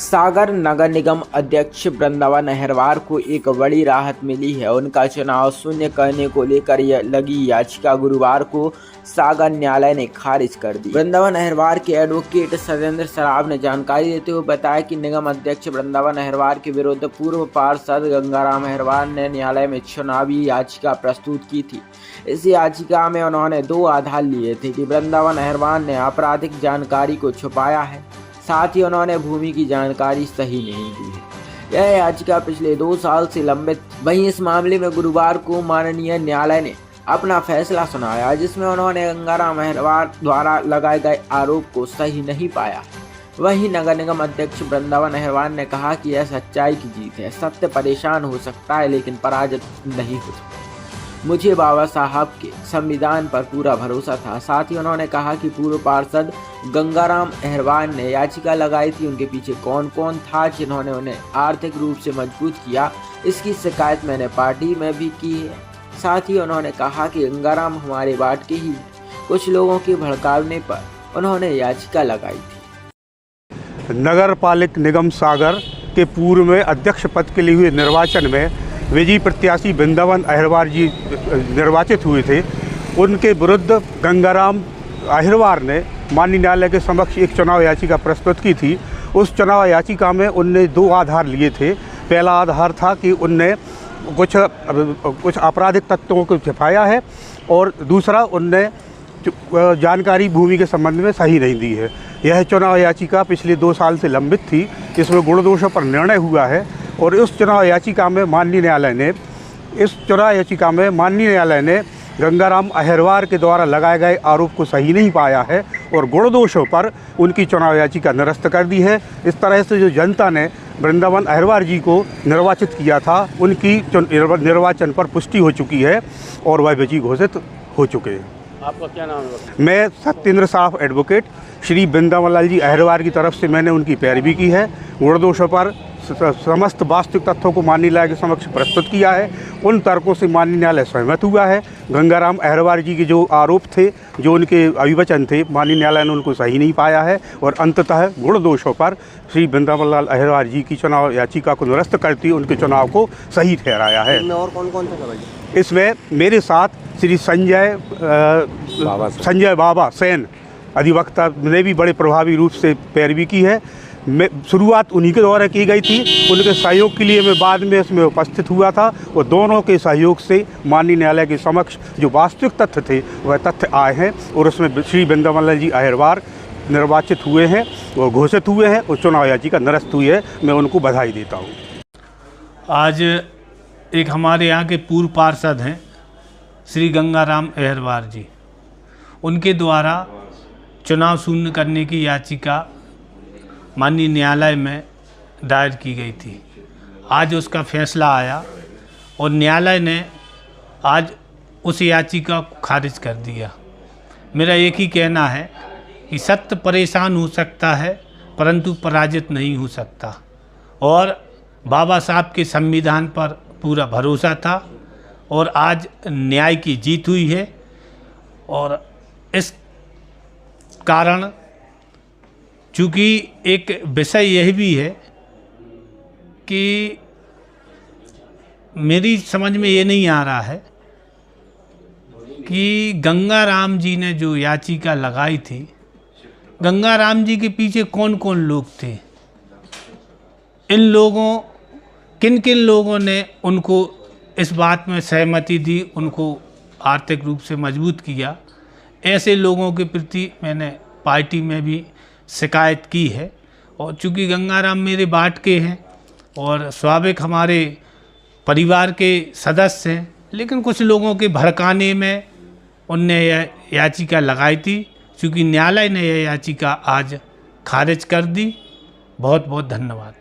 सागर नगर निगम अध्यक्ष वृंदावन अहिरवार को एक बड़ी राहत मिली है। उनका चुनाव शून्य करने को लेकर लगी याचिका गुरुवार को सागर न्यायालय ने खारिज कर दी। वृंदावन अहिरवार के एडवोकेट सजेंद्र सराफ ने जानकारी देते हुए बताया कि निगम अध्यक्ष वृंदावन अहिरवार के विरुद्ध पूर्व पार्षद गंगाराम अहिरवार ने न्यायालय में चुनावी याचिका प्रस्तुत की थी। इस याचिका में उन्होंने 2 आधार लिए थे कि वृंदावन अहिरवार ने आपराधिक जानकारी को छुपाया है, साथ ही उन्होंने भूमि की जानकारी सही नहीं दी है। यह याचिका पिछले 2 साल से लंबित। वहीं इस मामले में गुरुवार को माननीय न्यायालय ने अपना फैसला सुनाया, जिसमें उन्होंने गंगाराम अहिरवार द्वारा लगाए गए आरोप को सही नहीं पाया। वहीं नगर निगम अध्यक्ष वृंदावन अहिरवार ने कहा कि यह सच्चाई की जीत है। सत्य परेशान हो सकता है लेकिन पराजित नहीं हो सकता। मुझे बाबा साहब के संविधान पर पूरा भरोसा था। साथ ही उन्होंने कहा कि पूर्व पार्षद गंगाराम अहिरवार ने याचिका लगाई थी, उनके पीछे कौन कौन था जिन्होंने उन्हें आर्थिक रूप से मजबूत किया, इसकी शिकायत मैंने पार्टी में भी की है। साथ ही उन्होंने कहा कि गंगाराम हमारे वार्ड के ही कुछ लोगों के भड़काने पर उन्होंने याचिका लगाई थी। नगर पालिक निगम सागर के पूर्व में अध्यक्ष पद के लिए हुए निर्वाचन में विजयी प्रत्याशी वृंदावन अहिरवार जी निर्वाचित हुए थे। उनके विरुद्ध गंगाराम अहिरवार ने माननीय न्यायालय के समक्ष एक चुनाव याचिका प्रस्तुत की थी। उस चुनाव याचिका में उनने 2 आधार लिए थे। पहला आधार था कि उनने कुछ आपराधिक तत्वों को छिपाया है और दूसरा उनने जानकारी भूमि के संबंध में सही नहीं दी है। यह चुनाव याचिका पिछले 2 साल से लंबित थी। इसमें गुण दोषों पर निर्णय हुआ है और उस चुनाव याचिका में माननीय न्यायालय ने गंगाराम अहिरवार के द्वारा लगाए गए आरोप को सही नहीं पाया है और गुण दोषों पर उनकी चुनाव याचिका निरस्त कर दी है। इस तरह से जो जनता ने वृंदावन अहिरवार जी को निर्वाचित किया था, उनकी निर्वाचन पर पुष्टि हो चुकी है और वह विजयी घोषित हो चुके हैं। आपका क्या नाम है? मैं सत्येंद्र साफ एडवोकेट श्री वृंदावन लाल जी अहिरवार की तरफ से मैंने उनकी पैरवी की है। गुण दोषों पर समस्त वास्तविक तथ्यों को माननीय न्यायालय के समक्ष प्रस्तुत किया है। उन तर्कों से माननीय न्यायालय सहमत हुआ है। गंगाराम अहिरवार जी के जो आरोप थे, जो उनके अभिवचन थे, माननीय न्यायालय ने उनको सही नहीं पाया है और अंततः गुण दोषों पर श्री वृंदावन लाल अहिरवार जी की चुनाव याचिका को निरस्त करती उनके चुनाव को सही ठहराया है। और कौन थे? इसमें मेरे साथ श्री संजय बाबा सेन अधिवक्ता ने भी बड़े प्रभावी रूप से पैरवी की है। शुरुआत उन्हीं के द्वारा की गई थी। उनके सहयोग के लिए मैं बाद में इसमें उपस्थित हुआ था और दोनों के सहयोग से माननीय न्यायालय के समक्ष जो वास्तविक तथ्य थे वह तथ्य आए हैं और उसमें श्री वृंदावन लाल जी अहिरवार निर्वाचित हुए हैं और घोषित हुए हैं और चुनाव याचिका निरस्त हुई है। मैं उनको बधाई देता हूँ। आज एक हमारे यहाँ के पूर्व पार्षद हैं श्री गंगाराम अहिरवार जी, उनके द्वारा चुनाव शून्य करने की याचिका माननीय न्यायालय में दायर की गई थी। आज उसका फैसला आया और न्यायालय ने आज उस याचिका को खारिज कर दिया। मेरा एक ही कहना है कि सत्य परेशान हो सकता है परंतु पराजित नहीं हो सकता और बाबा साहब के संविधान पर पूरा भरोसा था और आज न्याय की जीत हुई है। और इस कारण चूँकि एक विषय यह भी है कि मेरी समझ में ये नहीं आ रहा है कि गंगाराम जी ने जो याचिका लगाई थी, गंगाराम जी के पीछे कौन कौन लोग थे, किन किन लोगों ने उनको इस बात में सहमति दी, उनको आर्थिक रूप से मजबूत किया। ऐसे लोगों के प्रति मैंने पार्टी में भी शिकायत की है और चूँकि गंगाराम मेरे वार्ड के हैं और स्वाभाविक हमारे परिवार के सदस्य हैं, लेकिन कुछ लोगों के भड़काने में उनने यह याचिका लगाई थी। चूँकि न्यायालय ने यह याचिका आज खारिज कर दी। बहुत बहुत धन्यवाद।